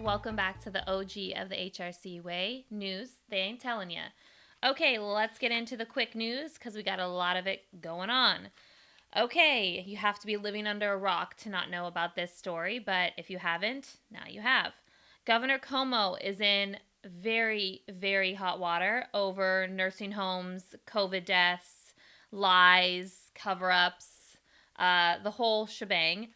Welcome back to the OG of the HRC way news. They ain't telling ya. Okay, let's get into the quick news because we got a lot of it going on. Okay, you have to be living under a rock to not know about this story, but if you haven't, now you have. Governor Cuomo is in very, very hot water over nursing homes, COVID deaths, lies, cover ups, the whole shebang.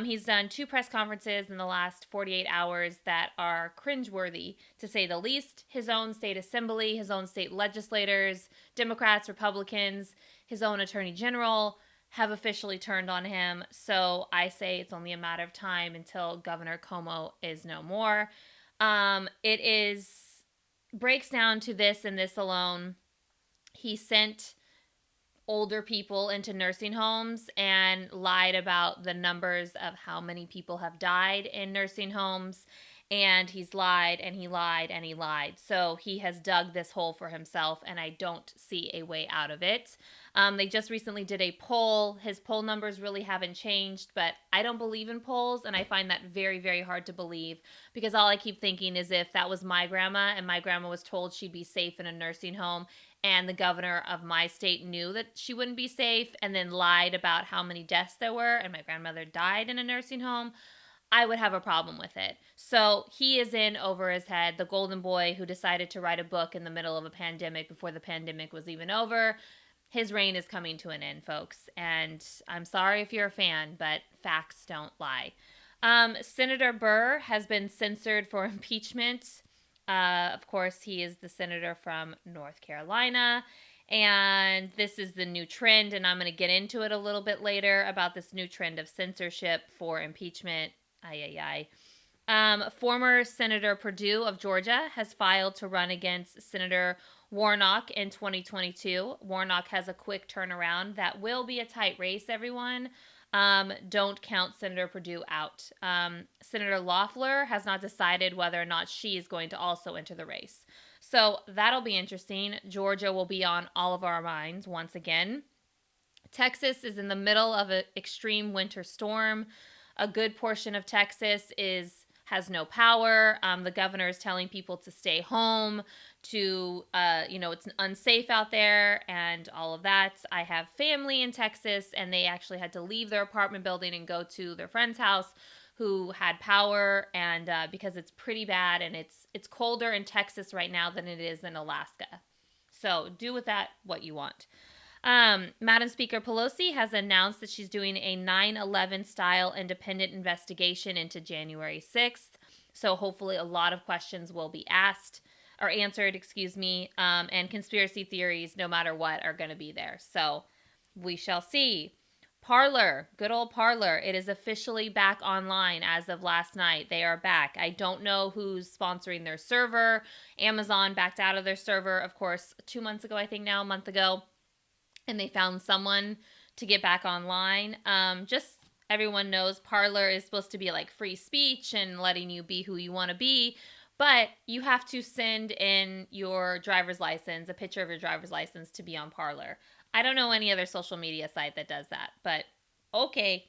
He's done two press conferences in the last 48 hours that are cringeworthy, to say the least. His own state assembly, his own state legislators, Democrats, Republicans, his own attorney general have officially turned on him. So I say it's only a matter of time until Governor Cuomo is no more. It is breaks down to this and this alone. He sent older people into nursing homes and lied about the numbers of how many people have died in nursing homes. And he's lied and he lied and he lied. So he has dug this hole for himself, and I don't see a way out of it. They just recently did a poll. His poll numbers really haven't changed, but I don't believe in polls, and I find that very, very hard to believe because all I keep thinking is if that was my grandma and my grandma was told she'd be safe in a nursing home and the governor of my state knew that she wouldn't be safe and then lied about how many deaths there were and my grandmother died in a nursing home, I would have a problem with it. So he is in over his head, the golden boy who decided to write a book in the middle of a pandemic before the pandemic was even over. His reign is coming to an end, folks. And I'm sorry if you're a fan, but facts don't lie. Senator Burr has been censored for impeachment. Of course, he is the senator from North Carolina. And this is the new trend, and I'm going to get into it a little bit later about this new trend of censorship for impeachment. Former Senator Perdue of Georgia has filed to run against Senator Warnock in 2022. Warnock has a quick turnaround. That will be a tight race, everyone. Don't count Senator Perdue out. Senator Loeffler has not decided whether or not she is going to also enter the race. So that'll be interesting. Georgia will be on all of our minds once again. Texas is in the middle of an extreme winter storm. A good portion of Texas has no power. The governor is telling people to stay home, it's unsafe out there and all of that. I have family in Texas, and they actually had to leave their apartment building and go to their friend's house who had power, and because it's pretty bad, and it's colder in Texas right now than it is in Alaska. So do with that what you want. Madam Speaker Pelosi has announced that she's doing a 9/11 style independent investigation into January 6th. So hopefully a lot of questions will be asked or answered, and conspiracy theories, no matter what, are going to be there. So we shall see. Parler, good old Parler, it is officially back online as of last night. They are back. I don't know who's sponsoring their server. Amazon backed out of their server, of course, 2 months ago, I think now, a month ago. And they found someone to get back online. Just everyone knows Parler is supposed to be like free speech and letting you be who you want to be. But you have to send in your driver's license, a picture of your driver's license, to be on Parler. I don't know any other social media site that does that, but okay.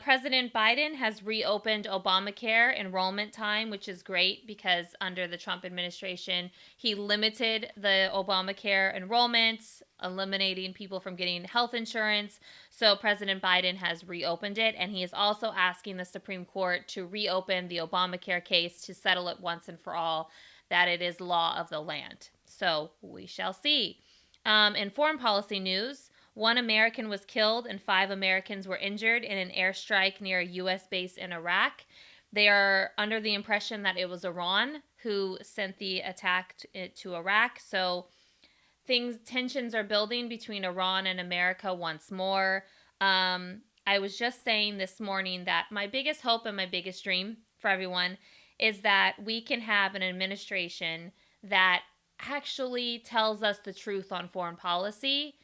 President Biden has reopened Obamacare enrollment time, which is great because under the Trump administration, he limited the Obamacare enrollments, eliminating people from getting health insurance. So President Biden has reopened it, and he is also asking the Supreme Court to reopen the Obamacare case to settle it once and for all that it is law of the land. So we shall see. In foreign policy news, one American was killed and 5 Americans were injured in an airstrike near a U.S. base in Iraq. They are under the impression that it was Iran who sent the attack to Iraq. So tensions are building between Iran and America once more. I was just saying this morning that my biggest hope and my biggest dream for everyone is that we can have an administration that actually tells us the truth on foreign policy,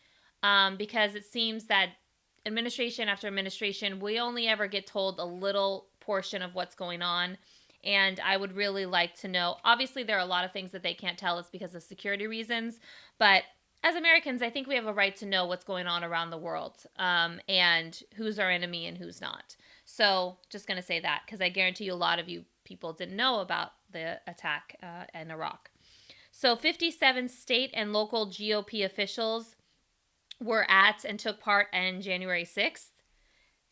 because it seems that administration after administration, we only ever get told a little portion of what's going on. And I would really like to know, obviously there are a lot of things that they can't tell us because of security reasons, but as Americans, I think we have a right to know what's going on around the world, and who's our enemy and who's not. So just going to say that because I guarantee you a lot of you people didn't know about the attack in Iraq. So 57 state and local GOP officials were at and took part in January 6th.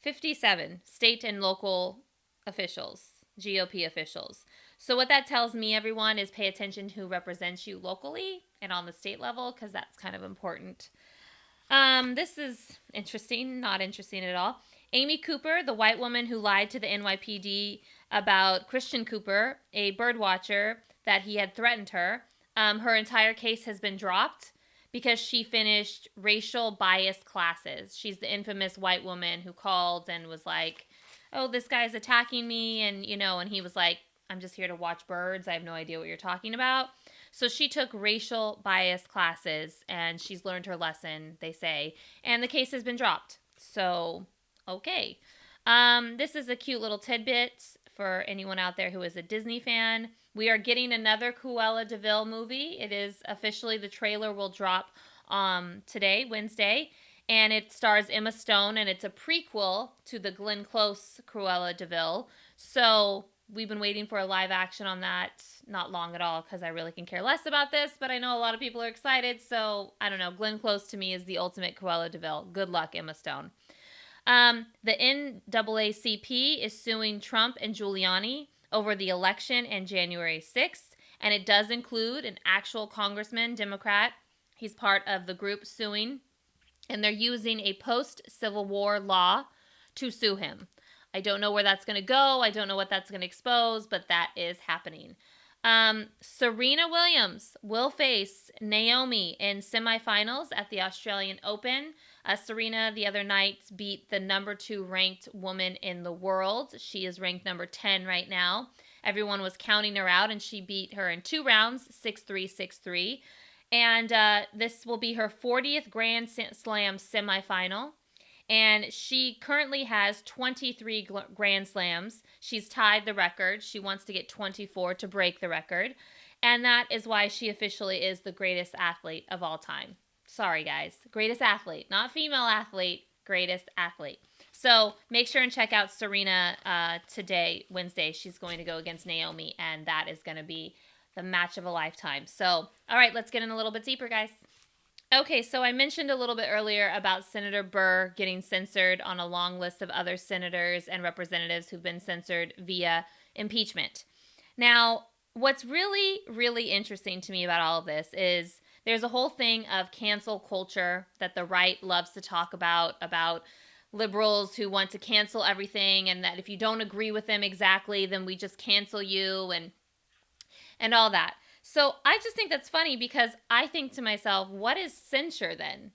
57 state and local officials, GOP officials. So what that tells me, everyone, is pay attention to who represents you locally and on the state level, because that's kind of important. This is interesting, not interesting at all. Amy Cooper, the white woman who lied to the NYPD about Christian Cooper, a bird watcher, that he had threatened her. Her entire case has been dropped because she finished racial bias classes. She's the infamous white woman who called and was like, oh, this guy's attacking me. And, and he was like, I'm just here to watch birds. I have no idea what you're talking about. So she took racial bias classes and she's learned her lesson, they say. And the case has been dropped. So, okay. This is a cute little tidbit for anyone out there who is a Disney fan. We are getting another Cruella de Vil movie. It is officially, the trailer will drop today, Wednesday. And it stars Emma Stone, and it's a prequel to the Glenn Close Cruella de Vil. So we've been waiting for a live action on that. Not long at all, because I really can care less about this, but I know a lot of people are excited. So I don't know. Glenn Close to me is the ultimate Cruella de Vil. Good luck, Emma Stone. The NAACP is suing Trump and Giuliani over the election in January 6th, and it does include an actual congressman, Democrat. He's part of the group suing, and they're using a post-Civil War law to sue him. I don't know where that's going to go. I don't know what that's going to expose, but that is happening. Serena Williams will face Naomi in semifinals at the Australian Open. Serena the other night beat the number 2 ranked woman in the world. She is ranked number 10 right now. Everyone was counting her out, and she beat her in 2 rounds, 6-3, 6-3. And this will be her 40th Grand Slam semifinal. And she currently has 23 Grand Slams. She's tied the record. She wants to get 24 to break the record. And that is why she officially is the greatest athlete of all time. Sorry, guys. Greatest athlete. Not female athlete. Greatest athlete. So make sure and check out Serena today, Wednesday. She's going to go against Naomi, and that is going to be the match of a lifetime. So, all right, let's get in a little bit deeper, guys. Okay, so I mentioned a little bit earlier about Senator Burr getting censored on a long list of other senators and representatives who've been censored via impeachment. Now, what's really, really interesting to me about all of this is there's a whole thing of cancel culture that the right loves to talk about liberals who want to cancel everything, and that if you don't agree with them exactly, then we just cancel you and all that. So I just think that's funny, because I think to myself, what is censure then?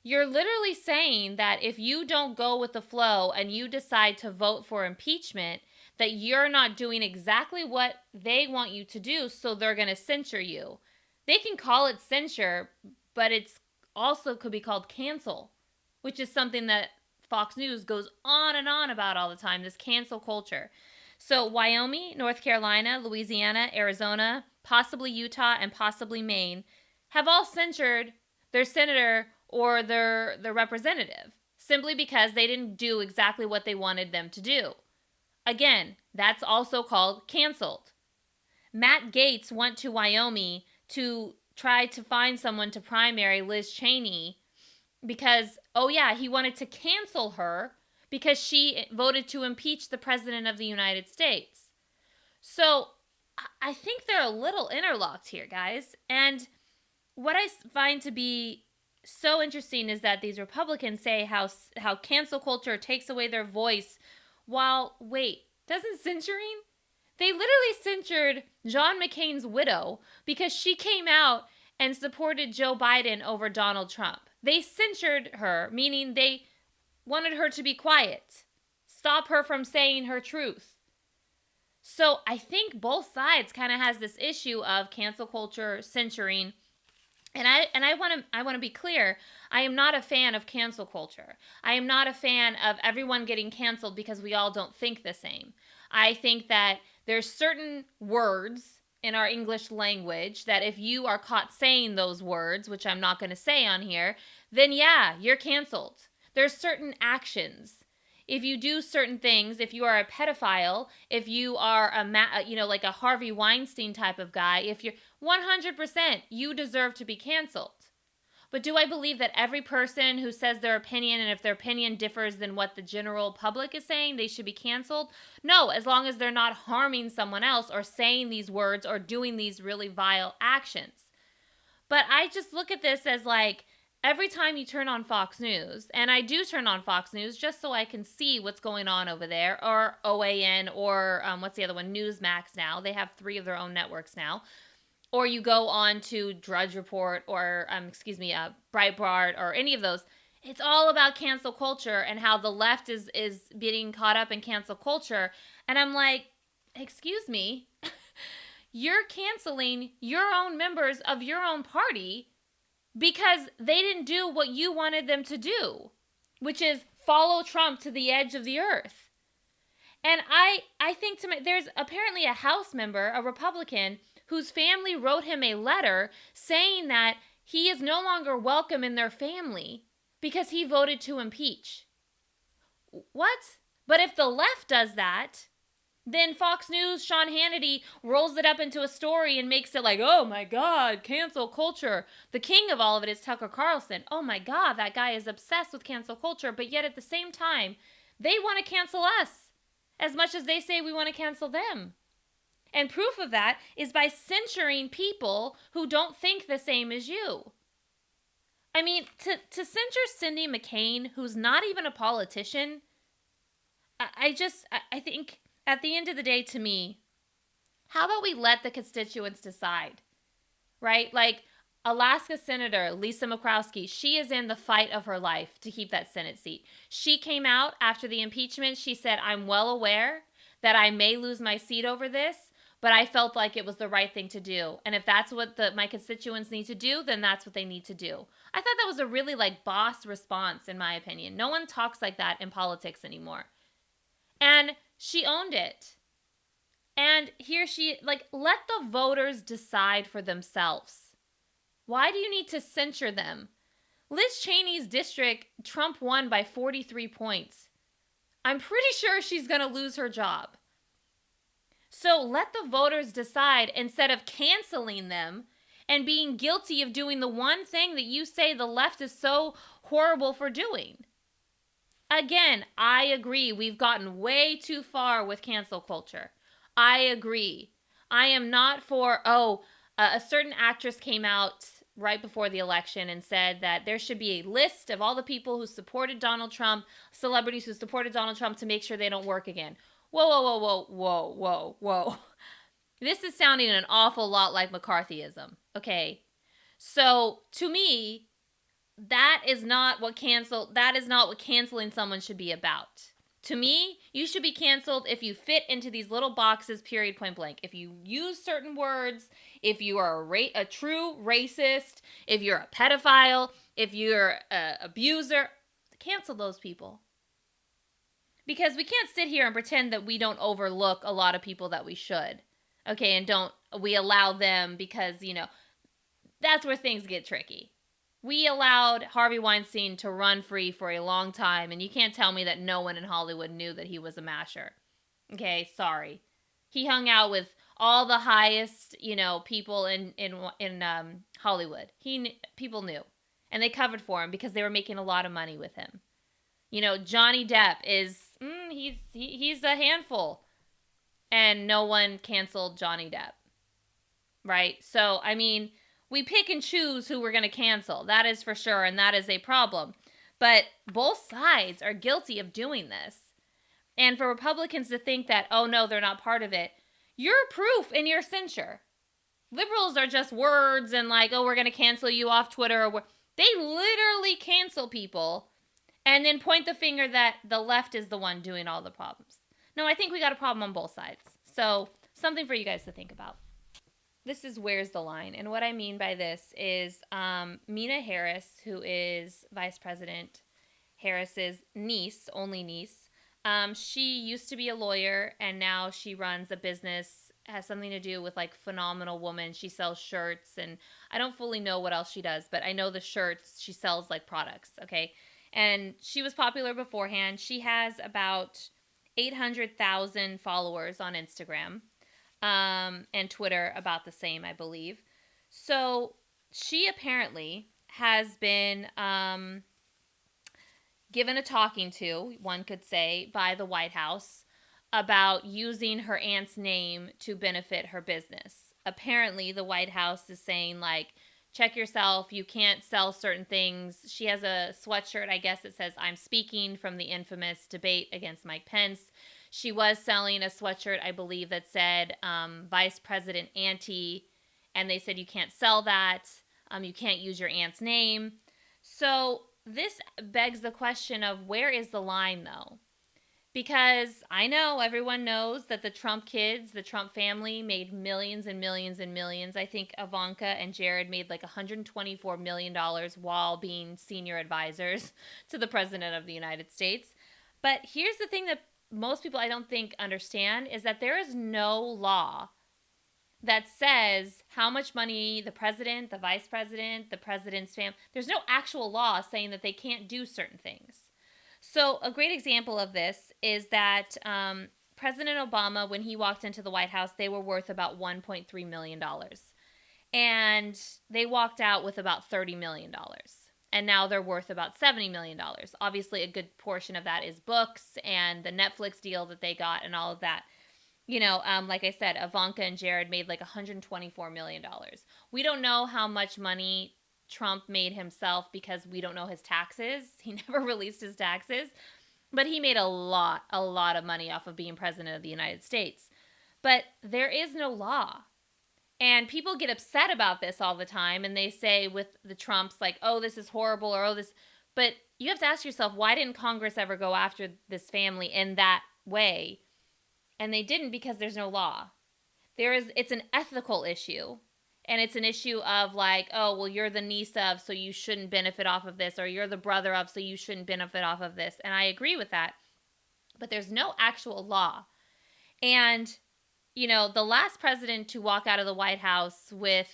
You're literally saying that if you don't go with the flow and you decide to vote for impeachment, that you're not doing exactly what they want you to do, so they're going to censure you. They can call it censure, but it's also could be called cancel, which is something that Fox News goes on and on about all the time, this cancel culture. So Wyoming, North Carolina, Louisiana, Arizona, possibly Utah, and possibly Maine have all censured their senator or their representative simply because they didn't do exactly what they wanted them to do. Again, that's also called canceled. Matt Gaetz went to Wyoming to try to find someone to primary Liz Cheney because, he wanted to cancel her because she voted to impeach the president of the United States. So I think they're a little interlocked here, guys. And what I find to be so interesting is that these Republicans say how cancel culture takes away their voice, while, doesn't censoring? They literally censored John McCain's widow because she came out and supported Joe Biden over Donald Trump. They censored her, meaning they wanted her to be quiet, stop her from saying her truth. So I think both sides kind of has this issue of cancel culture, censoring, and I want to be clear. I am not a fan of cancel culture. I am not a fan of everyone getting canceled because we all don't think the same. I think that there's certain words in our English language that if you are caught saying those words, which I'm not going to say on here, then you're canceled. There's certain actions if you do certain things, if you are a pedophile, if you are like a Harvey Weinstein type of guy, if you're 100%, you deserve to be canceled. But do I believe that every person who says their opinion, and if their opinion differs than what the general public is saying, they should be canceled? No, as long as they're not harming someone else or saying these words or doing these really vile actions. But I just look at this as like every time you turn on Fox News, and I do turn on Fox News just so I can see what's going on over there, or OAN, or what's the other one? Newsmax now. They have 3 of their own networks now. Or you go on to Drudge Report or, Breitbart or any of those. It's all about cancel culture and how the left is getting caught up in cancel culture. And I'm like, excuse me, you're canceling your own members of your own party because they didn't do what you wanted them to do, which is follow Trump to the edge of the earth. And I think there's apparently a House member, a Republican, whose family wrote him a letter saying that he is no longer welcome in their family because he voted to impeach. What? But if the left does that, then Fox News, Sean Hannity, rolls it up into a story and makes it like, oh my God, cancel culture. The king of all of it is Tucker Carlson. Oh my God, that guy is obsessed with cancel culture. But yet at the same time, they want to cancel us as much as they say we want to cancel them. And proof of that is by censuring people who don't think the same as you. I mean, to censure Cindy McCain, who's not even a politician, I think at the end of the day, to me, how about we let the constituents decide, right? Like Alaska Senator Lisa Murkowski, she is in the fight of her life to keep that Senate seat. She came out after the impeachment. She said, I'm well aware that I may lose my seat over this, but I felt like it was the right thing to do. And if that's what my constituents need to do, then that's what they need to do. I thought that was a really boss response, in my opinion. No one talks like that in politics anymore. And she owned it. And here she, let the voters decide for themselves. Why do you need to censure them? Liz Cheney's district, Trump won by 43 points. I'm pretty sure she's going to lose her job. So let the voters decide instead of canceling them and being guilty of doing the one thing that you say the left is so horrible for doing. Again, I agree. We've gotten way too far with cancel culture. I agree. I am not for, a certain actress came out right before the election and said that there should be a list of all the people who supported Donald Trump, celebrities who supported Donald Trump, to make sure they don't work again. Whoa, whoa, whoa, whoa, whoa, whoa, whoa. This is sounding an awful lot like McCarthyism, okay? So, to me, that is not what canceling someone should be about. To me, you should be canceled if you fit into these little boxes, period, point blank. If you use certain words, if you are a true racist, if you're a pedophile, if you're an abuser, cancel those people. Because we can't sit here and pretend that we don't overlook a lot of people that we should. Okay, and we allow them because, that's where things get tricky. We allowed Harvey Weinstein to run free for a long time, and you can't tell me that no one in Hollywood knew that he was a masher. Okay, sorry. He hung out with all the highest, people in Hollywood. People knew, and they covered for him because they were making a lot of money with him. Johnny Depp is he's a handful, and no one canceled Johnny Depp, right? So I mean, we pick and choose who we're going to cancel. That is for sure, and that is a problem. But both sides are guilty of doing this. And for Republicans to think that, oh no, they're not part of it, you're proof in your censure. Liberals are just words and we're going to cancel you off Twitter. They literally cancel people and then point the finger that the left is the one doing all the problems. No, I think we got a problem on both sides. So something for you guys to think about. This is where's the line. And what I mean by this is Mina Harris, who is Vice President Harris's only niece. She used to be a lawyer, and now she runs a business, has something to do with Phenomenal Woman. She sells shirts, and I don't fully know what else she does, but I know the shirts, she sells products, okay? And she was popular beforehand. She has about 800,000 followers on Instagram, and Twitter about the same, I believe. So she apparently has been given a talking to, one could say, by the White House about using her aunt's name to benefit her business. Apparently, the White House is saying, like, check yourself, you can't sell certain things. She has a sweatshirt, I guess it says, I'm speaking from the infamous debate against Mike Pence. She was selling a sweatshirt, I believe, that said Vice President Auntie, and they said you can't sell that. You can't use your aunt's name. So this begs the question of where is the line, though? Because I know everyone knows that the Trump kids, the Trump family, made millions and millions and millions. I think Ivanka and Jared made like $124 million while being senior advisors to the President of the United States. But here's the thing that most people I don't think understand is that there is no law that says how much money the president, the vice president, the president's family, there's no actual law saying that they can't do certain things. So, a great example of this is that President Obama, when he walked into the White House, they were worth about $1.3 million. And they walked out with about $30 million. And now they're worth about $70 million. Obviously, a good portion of that is books and the Netflix deal that they got and all of that. Like I said, Ivanka and Jared made like $124 million. We don't know how much money Trump made himself because we don't know his taxes. He never released his taxes. But he made a lot of money off of being president of the United States. But there is no law. And people get upset about this all the time. And they say with the Trumps, like, oh, this is horrible, or oh, this. But you have to ask yourself, why didn't Congress ever go after this family in that way? And they didn't because there's no law. It's an ethical issue. And it's an issue of like, oh, well, you're the niece of, so you shouldn't benefit off of this, or you're the brother of, so you shouldn't benefit off of this. And I agree with that. But there's no actual law. And, the last president to walk out of the White House with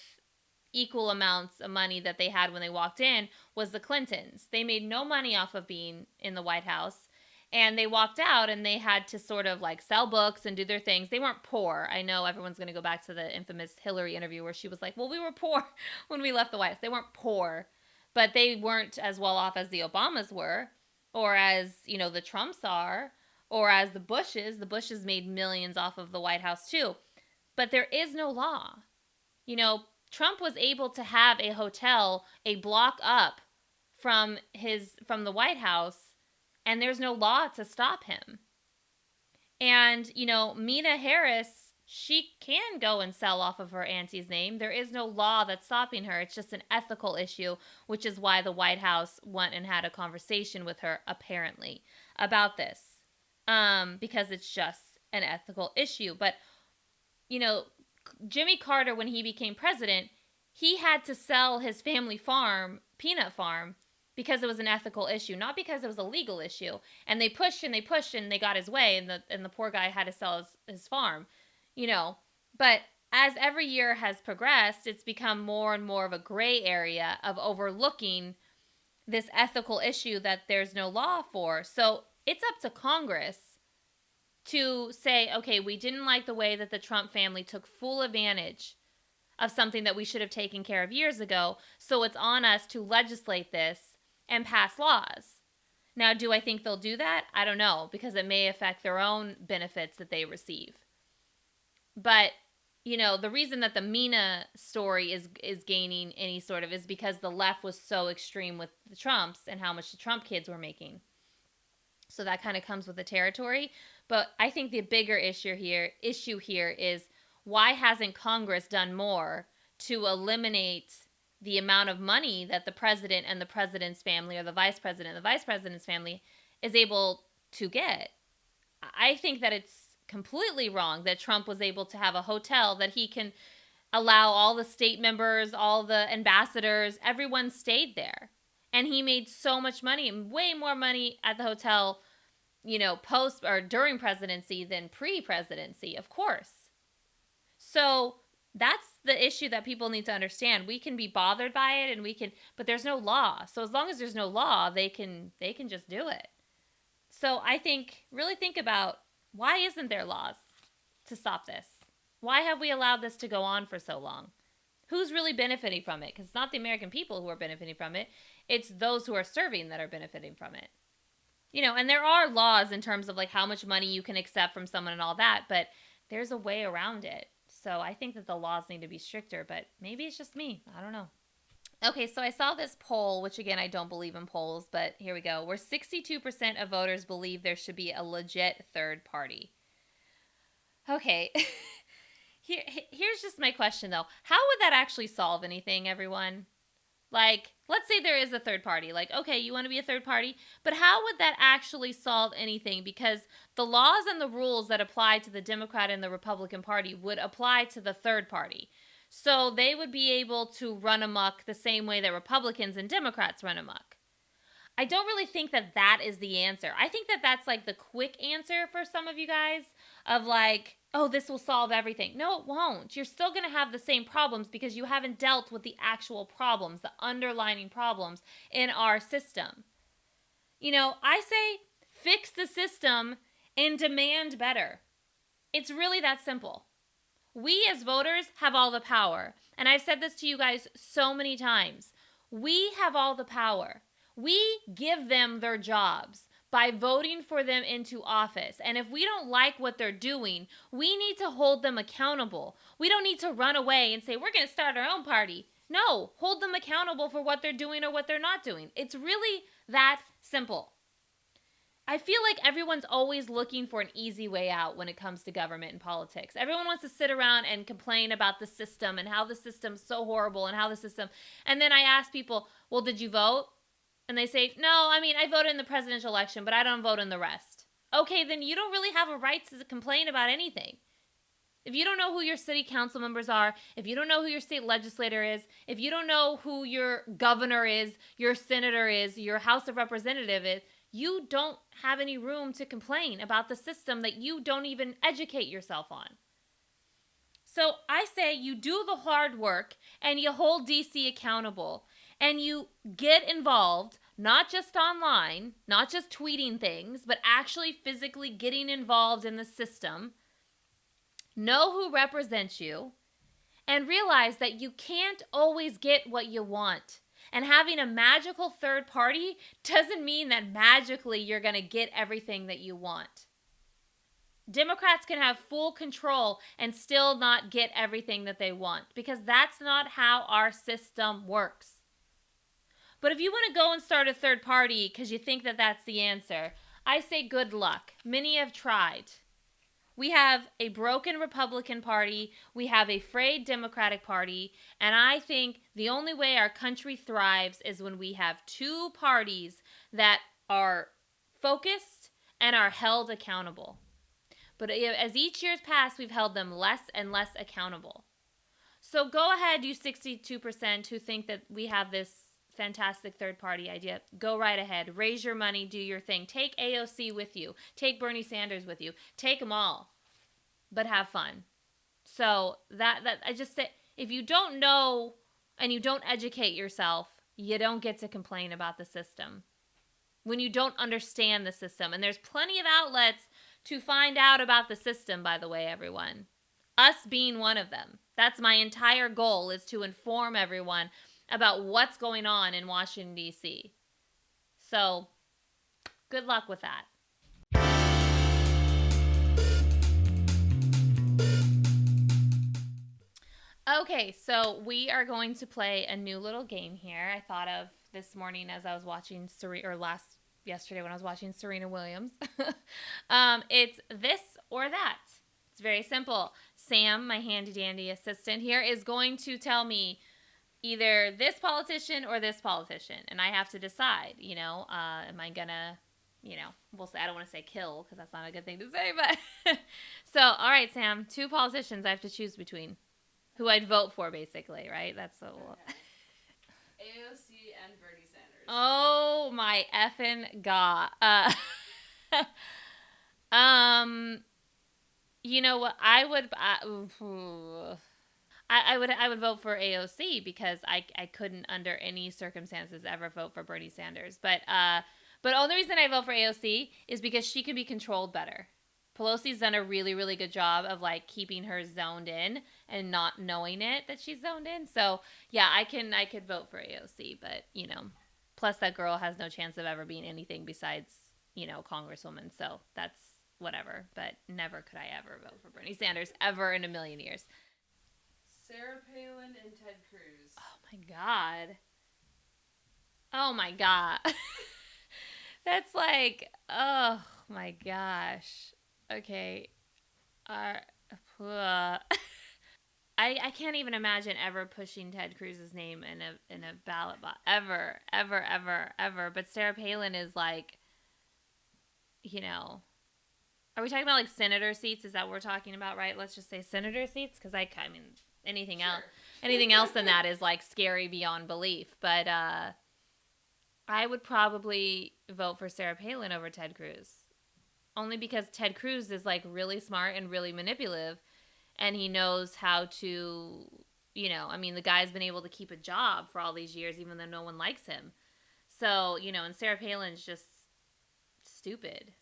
equal amounts of money that they had when they walked in was the Clintons. They made no money off of being in the White House. And they walked out and they had to sort of like sell books and do their things. They weren't poor. I know everyone's going to go back to the infamous Hillary interview where she was like, well, we were poor when we left the White House. They weren't poor, but they weren't as well off as the Obamas were, or as, the Trumps are, or as the Bushes. The Bushes made millions off of the White House too. But there is no law. Trump was able to have a hotel a block up from the White House, and there's no law to stop him. And, Mina Harris, she can go and sell off of her auntie's name. There is no law that's stopping her. It's just an ethical issue, which is why the White House went and had a conversation with her, apparently, about this. Because it's just an ethical issue. But, Jimmy Carter, when he became president, he had to sell his family farm, peanut farm, because it was an ethical issue, not because it was a legal issue. And they pushed and they pushed and they got his way, and the poor guy had to sell his farm, But as every year has progressed, it's become more and more of a gray area of overlooking this ethical issue that there's no law for. So it's up to Congress to say, okay, we didn't like the way that the Trump family took full advantage of something that we should have taken care of years ago. So it's on us to legislate this and pass laws. Now, do I think they'll do that? I don't know, because it may affect their own benefits that they receive. But, the reason that the Mina story is gaining any sort of is because the left was so extreme with the Trumps and how much the Trump kids were making. So that kind of comes with the territory. But I think the bigger issue here is, why hasn't Congress done more to eliminate the amount of money that the president and the president's family, or the vice president and the vice president's family, is able to get? I think that it's completely wrong that Trump was able to have a hotel that he can allow all the state members, all the ambassadors, everyone stayed there. And he made so much money, way more money at the hotel, post or during presidency than pre-presidency, of course. So That's the issue that people need to understand. We can be bothered by it and but there's no law. So as long as there's no law, they can just do it. So I think really think about, why isn't there laws to stop this? Why have we allowed this to go on for so long? Who's really benefiting from it? Because it's not the American people who are benefiting from it. It's those who are serving that are benefiting from it. And there are laws in terms of like how much money you can accept from someone and all that, but there's a way around it. So I think that the laws need to be stricter, but maybe it's just me. I don't know. Okay, so I saw this poll, which again, I don't believe in polls, but here we go. Where 62% of voters believe there should be a legit third party. Okay. Here's just my question though. How would that actually solve anything, everyone? Like, let's say there is a third party. Like, okay, you want to be a third party, but how would that actually solve anything? Because the laws and the rules that apply to the Democrat and the Republican Party would apply to the third party. So they would be able to run amok the same way that Republicans and Democrats run amok. I don't really think that that is the answer. I think that that's like the quick answer for some of you guys of like, oh, this will solve everything. No, it won't. You're still going to have the same problems because you haven't dealt with the actual problems, the underlying problems in our system. I say fix the system and demand better. It's really that simple. We as voters have all the power. And I've said this to you guys so many times. We have all the power. We give them their jobs by voting for them into office. And if we don't like what they're doing, we need to hold them accountable. We don't need to run away and say, we're going to start our own party. No, hold them accountable for what they're doing or what they're not doing. It's really that simple. I feel like everyone's always looking for an easy way out when it comes to government and politics. Everyone wants to sit around and complain about the system and how the system's so horrible and how the system. And then I ask people, well, did you vote? And they say, no, I voted in the presidential election, but I don't vote in the rest. Okay, then you don't really have a right to complain about anything. If you don't know who your city council members are, if you don't know who your state legislator is, if you don't know who your governor is, your senator is, your House of Representative is, you don't have any room to complain about the system that you don't even educate yourself on. So I say you do the hard work and you hold DC accountable and you get involved, not just online, not just tweeting things, but actually physically getting involved in the system. Know who represents you and realize that you can't always get what you want. And having a magical third party doesn't mean that magically you're going to get everything that you want. Democrats can have full control and still not get everything that they want because that's not how our system works. But if you want to go and start a third party because you think that that's the answer, I say good luck. Many have tried. We have a broken Republican Party. We have a frayed Democratic Party. And I think the only way our country thrives is when we have two parties that are focused and are held accountable. But as each year's passed, we've held them less and less accountable. So go ahead, you 62% who think that we have this fantastic third party idea. Go right ahead. Raise your money. Do your thing. Take AOC with you. Take Bernie Sanders with you. Take them all. But have fun. So that I just say, if you don't know and you don't educate yourself, you don't get to complain about the system. When you don't understand the system. And there's plenty of outlets to find out about the system, by the way, everyone. Us being one of them. That's my entire goal, is to inform everyone about what's going on in Washington, D.C. So, good luck with that. Okay, so we are going to play a new little game here. I thought of this morning as I was watching yesterday when I was watching Serena Williams. It's this or that. It's very simple. Sam, my handy dandy assistant here, is going to tell me either this politician or this politician, and I have to decide, am I gonna, we'll say, I don't want to say kill because that's not a good thing to say, but so, all right, Sam, two politicians I have to choose between. Who I'd vote for, basically, right? That's so. AOC and Bernie Sanders. Oh my effing god. You know what? I would vote for AOC because I couldn't under any circumstances ever vote for Bernie Sanders. But only reason I vote for AOC is because she can be controlled better. Pelosi's done a really really good job of like keeping her zoned in and not knowing it that she's zoned in. So yeah, I could vote for AOC, but plus that girl has no chance of ever being anything besides congresswoman. So that's whatever. But never could I ever vote for Bernie Sanders ever in a million years. Sarah Palin and Ted Cruz. Oh my god. Oh my god. That's like, oh my gosh. Okay. Uh, I I can't even imagine ever pushing Ted Cruz's name in a ballot box ever, ever, ever, ever. But Sarah Palin is like, you know, are we talking about like senator seats? Is that what we're talking about, right? Let's just say senator seats, because I mean, anything Sure. else, anything else than that is like scary beyond belief. But I would probably vote for Sarah Palin over Ted Cruz. Only because Ted Cruz is like really smart and really manipulative, and he knows how to, I mean, the guy's been able to keep a job for all these years, even though no one likes him. So, and Sarah Palin's just stupid.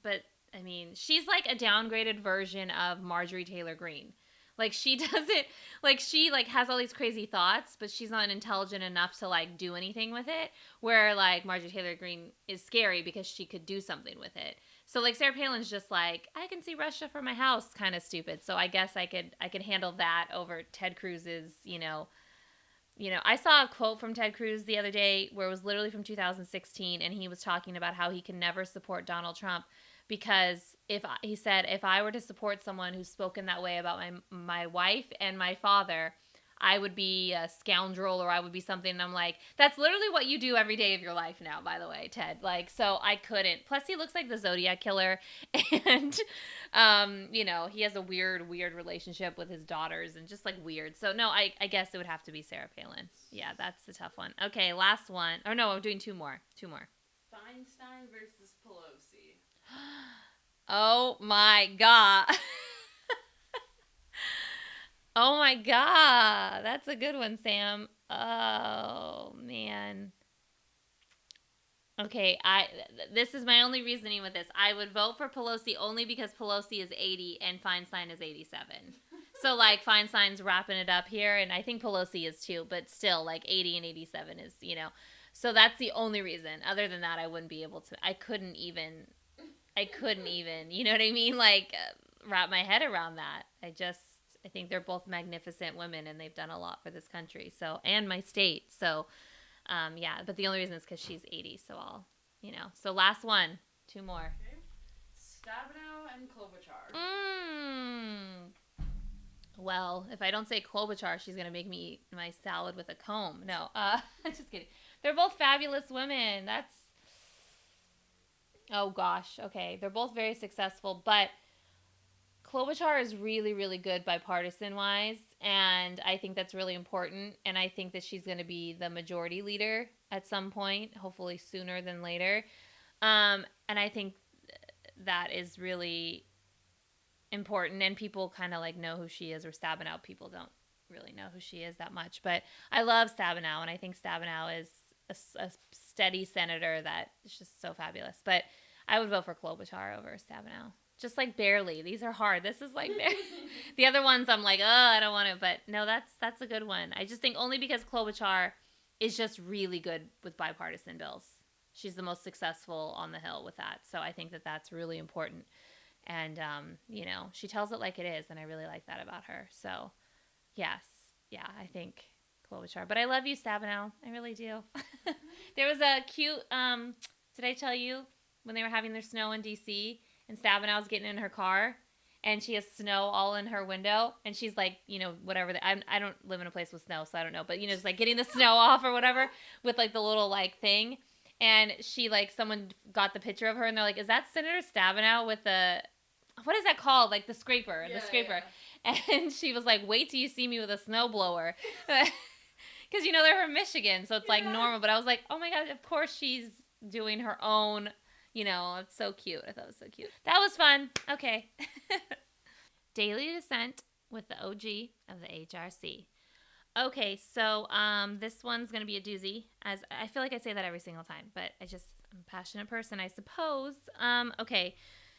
But, I mean, she's like a downgraded version of Marjorie Taylor Greene. Like she doesn't like she like has all these crazy thoughts, but she's not intelligent enough to like do anything with it. Where like Marjorie Taylor Greene is scary because she could do something with it. So like Sarah Palin's just like I can see Russia from my house, kind of stupid. So I guess I could handle that over Ted Cruz's. I saw a quote from Ted Cruz the other day where it was literally from 2016, and he was talking about how he can never support Donald Trump because he said if I were to support someone who's spoken that way about my wife and my father, I would be a scoundrel or I would be something. And I'm like, that's literally what you do every day of your life now, by the way, Ted. Like, so I couldn't. Plus, he looks like the Zodiac killer. And, he has a weird, weird relationship with his daughters and just like weird. So, no, I guess it would have to be Sarah Palin. Yeah, that's the tough one. Okay, last one. Oh, no, I'm doing two more. Two more. Feinstein versus Pelosi. Oh my God. Oh my God. That's a good one, Sam. Oh man. Okay, this is my only reasoning with this. I would vote for Pelosi only because Pelosi is 80 and Feinstein is 87. So like Feinstein's wrapping it up here and I think Pelosi is too, but still like 80 and 87 is. So that's the only reason. Other than that, I wouldn't be able to. I couldn't even, you know what I mean? Like wrap my head around that. I think they're both magnificent women and they've done a lot for this country. So, and my state. So, yeah, but the only reason is because she's 80. So So last one, two more. Okay. Stabenow and Klobuchar. Well, if I don't say Klobuchar, she's gonna make me eat my salad with a comb. No, just kidding. They're both fabulous women. Oh gosh. Okay, they're both very successful, but Klobuchar is really, really good bipartisan wise, and I think that's really important. And I think that she's going to be the majority leader at some point, hopefully sooner than later. And I think that is really important. And people kind of like know who she is, or Stabenow people don't really know who she is that much. But I love Stabenow, and I think Stabenow is a steady senator that is just so fabulous. But I would vote for Klobuchar over Stabenow. Just like barely. These are hard. This is like the other ones I'm like, oh, I don't want to. But no, that's a good one. I just think only because Klobuchar is just really good with bipartisan bills. She's the most successful on the Hill with that. So I think that that's really important. And, she tells it like it is. And I really like that about her. So, yes. Yeah, I think Klobuchar. But I love you, Stabenow. I really do. There was a cute, did I tell you when they were having their snow in D.C., and Stabenow's getting in her car, and she has snow all in her window, and she's like, whatever. I don't live in a place with snow, so I don't know. But, just like getting the snow off or whatever with like the little like thing. And she like, someone got the picture of her, and they're like, is that Senator Stabenow with what is that called? Like the scraper, Yeah, the scraper. yeah. And she was like, wait till you see me with a snowblower. Because, they're from Michigan, so it's like normal. But I was like, oh my God, of course she's doing her own. It's so cute. I thought it was so cute. That was fun. Okay. Daily Descent with the OG of the HRC. Okay, so this one's gonna be a doozy. As I feel like I say that every single time, but I'm a passionate person, I suppose. Okay,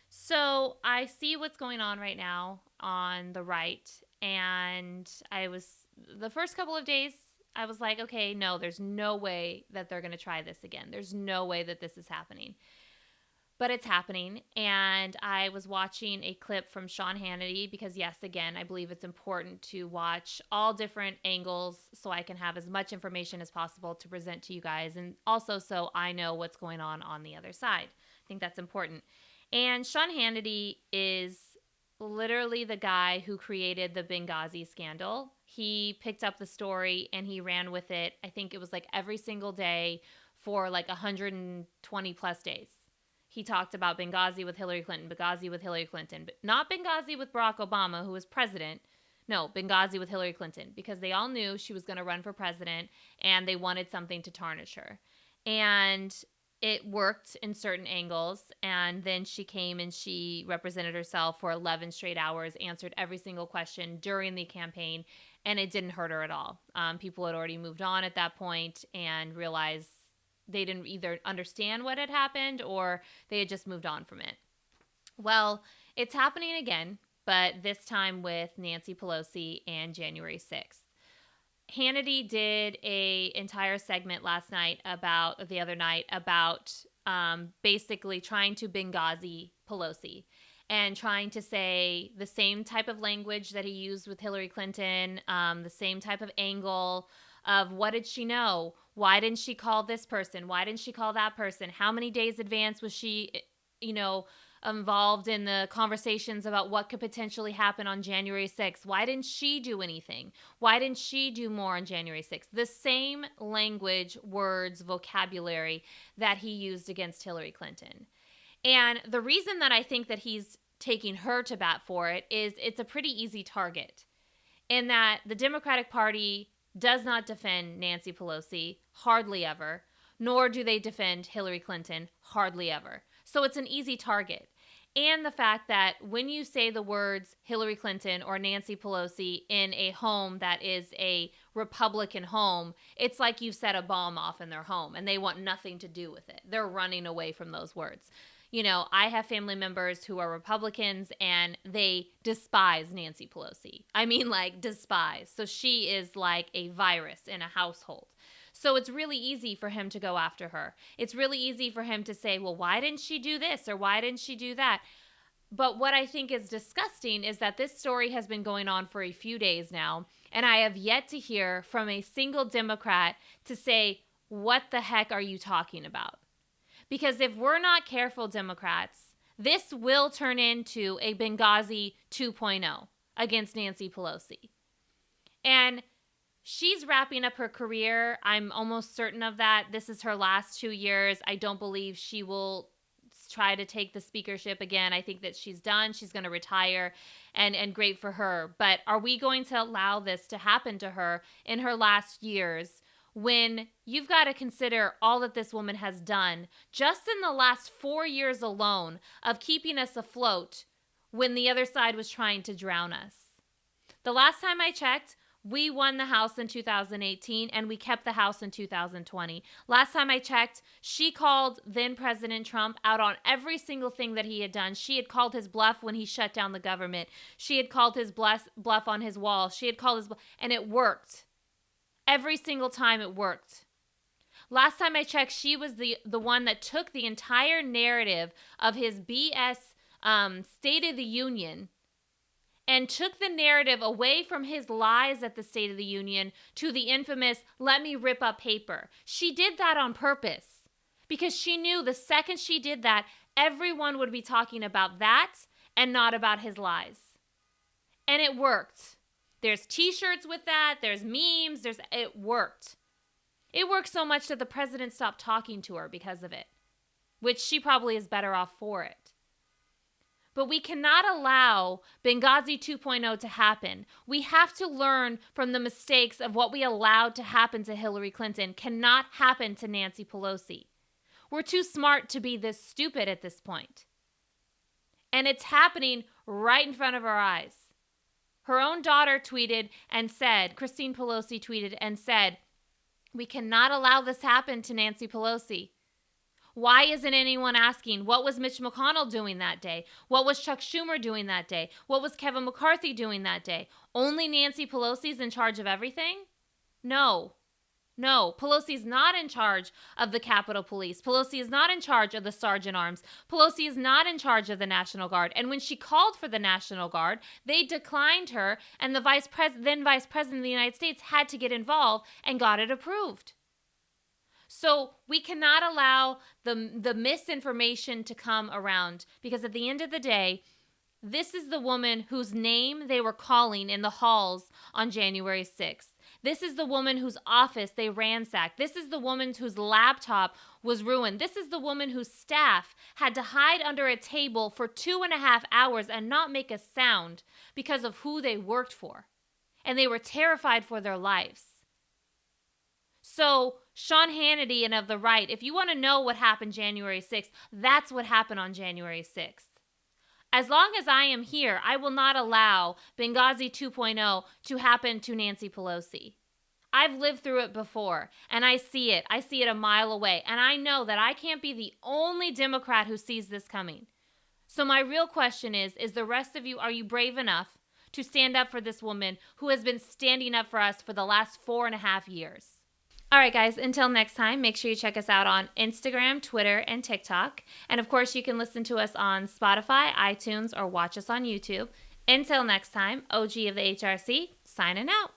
so I see what's going on right now on the right, and I was the first couple of days. I was like, okay, no, there's no way that they're gonna try this again. There's no way that this is happening, but it's happening. And I was watching a clip from Sean Hannity because, yes, again, I believe it's important to watch all different angles so I can have as much information as possible to present to you guys, and also so I know what's going on the other side. I think that's important. And Sean Hannity is literally the guy who created the Benghazi scandal. He picked up the story and he ran with it. I think it was like every single day for like 120 plus days. He talked about Benghazi with Hillary Clinton, Benghazi with Hillary Clinton, but not Benghazi with Barack Obama, who was president. No, Benghazi with Hillary Clinton, because they all knew she was going to run for president and they wanted something to tarnish her. And it worked in certain angles. And then she came and she represented herself for 11 straight hours, answered every single question during the campaign, and it didn't hurt her at all. People had already moved on at that point and realized they didn't either understand what had happened or they had just moved on from it. Well, it's happening again, but this time with Nancy Pelosi and January 6th. Hannity did a entire segment the other night about basically trying to Benghazi Pelosi and trying to say the same type of language that he used with Hillary Clinton, the same type of angle of what did she know? Why didn't she call this person? Why didn't she call that person? How many days advance was she, you know, involved in the conversations about what could potentially happen on January 6th? Why didn't she do anything? Why didn't she do more on January 6th? The same language, words, vocabulary that he used against Hillary Clinton. And the reason that I think that he's taking her to bat for it is it's a pretty easy target in that the Democratic Party does not defend Nancy Pelosi, hardly ever, nor do they defend Hillary Clinton, hardly ever. So it's an easy target. And the fact that when you say the words Hillary Clinton or Nancy Pelosi in a home that is a Republican home, it's like you've set a bomb off in their home and they want nothing to do with it. They're running away from those words. You know, I have family members who are Republicans and they despise Nancy Pelosi. I mean, like, despise. So she is like a virus in a household. So it's really easy for him to go after her. It's really easy for him to say, well, why didn't she do this or why didn't she do that? But what I think is disgusting is that this story has been going on for a few days now, and I have yet to hear from a single Democrat to say, what the heck are you talking about? Because if we're not careful, Democrats, this will turn into a Benghazi 2.0 against Nancy Pelosi. And she's wrapping up her career. I'm almost certain of that. This is her last 2 years. I don't believe she will try to take the speakership again. I think that she's done. She's going to retire, and great for her. But are we going to allow this to happen to her in her last years when you've got to consider all that this woman has done just in the last 4 years alone of keeping us afloat when the other side was trying to drown us? The last time I checked, we won the House in 2018 and we kept the House in 2020. Last time I checked, she called then President Trump out on every single thing that he had done. She had called his bluff when he shut down the government. She had called his bluff on his wall. She had called his bluff, and it worked. Every single time it worked. Last time I checked, she was the one that took the entire narrative of his BS State of the Union and took the narrative away from his lies at the State of the Union to the infamous, let me rip up paper. She did that on purpose because she knew the second she did that, everyone would be talking about that and not about his lies. And it worked. There's t-shirts with that. There's memes. It worked. It worked so much that the president stopped talking to her because of it, which she probably is better off for it. But we cannot allow Benghazi 2.0 to happen. We have to learn from the mistakes of what we allowed to happen to Hillary Clinton cannot happen to Nancy Pelosi. We're too smart to be this stupid at this point. And it's happening right in front of our eyes. Her own daughter tweeted and said, Christine Pelosi tweeted and said, we cannot allow this happen to Nancy Pelosi. Why isn't anyone asking, what was Mitch McConnell doing that day? What was Chuck Schumer doing that day? What was Kevin McCarthy doing that day? Only Nancy Pelosi's in charge of everything? No. No, Pelosi's not in charge of the Capitol Police. Pelosi is not in charge of the Sergeant Arms. Pelosi is not in charge of the National Guard. And when she called for the National Guard, they declined her, and the then Vice President of the United States had to get involved and got it approved. So we cannot allow the misinformation to come around, because at the end of the day, this is the woman whose name they were calling in the halls on January 6th. This is the woman whose office they ransacked. This is the woman whose laptop was ruined. This is the woman whose staff had to hide under a table for 2.5 hours and not make a sound because of who they worked for. And they were terrified for their lives. So, Sean Hannity and of the right, if you want to know what happened January 6th, that's what happened on January 6th. As long as I am here, I will not allow Benghazi 2.0 to happen to Nancy Pelosi. I've lived through it before, and I see it. I see it a mile away, and I know that I can't be the only Democrat who sees this coming. So my real question is the rest of you, are you brave enough to stand up for this woman who has been standing up for us for the last 4.5 years? All right, guys, until next time, make sure you check us out on Instagram, Twitter, and TikTok. And of course, you can listen to us on Spotify, iTunes, or watch us on YouTube. Until next time, OG of the HRC, signing out.